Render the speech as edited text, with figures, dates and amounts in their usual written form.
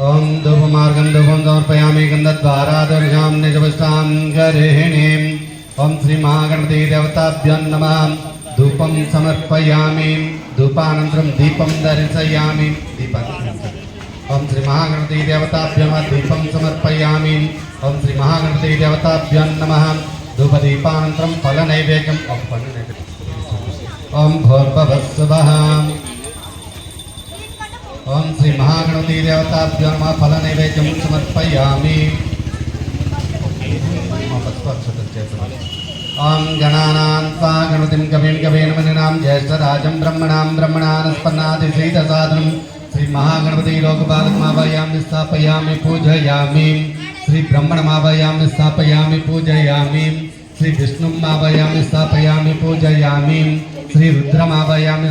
ओम धूपमार्गं धूपं समर्पयामि गन्धद्वारादर्शां निजवष्टां गृहिणीम् ओम श्री महागणपति देवताभ्यो नमः धूपं समर्पयामि धूपानन्तरं दीपं दर्शयामि ओम श्री महागणपति देवताभ्यो दीपं समर्पयामि ओम श्री महागणपति देवताभ्यो नमः धूपदीपानन्तरं फलनैवेद्यम् ओम भूर्भुवस्सुवः ओम श्री महागणपति देवताभ्यो नमः फलनैवेद्यं समर्पयामि ओम गणानां त्वा गणपतिं कवीं कवीनमनिनां ज्येष्ठराजं ब्रह्मणां ब्रह्मणानस्पन्नादिसेदसादनं श्री महागणपति लोकपालकमावयामि स्थापयामि पूजयामि श्री ब्रह्मणमावयामि स्थापयामि पूजयामि श्री विष्णुमावयामि स्थापयामि पूजयामि श्री रुद्रमावयामि स्थापयामि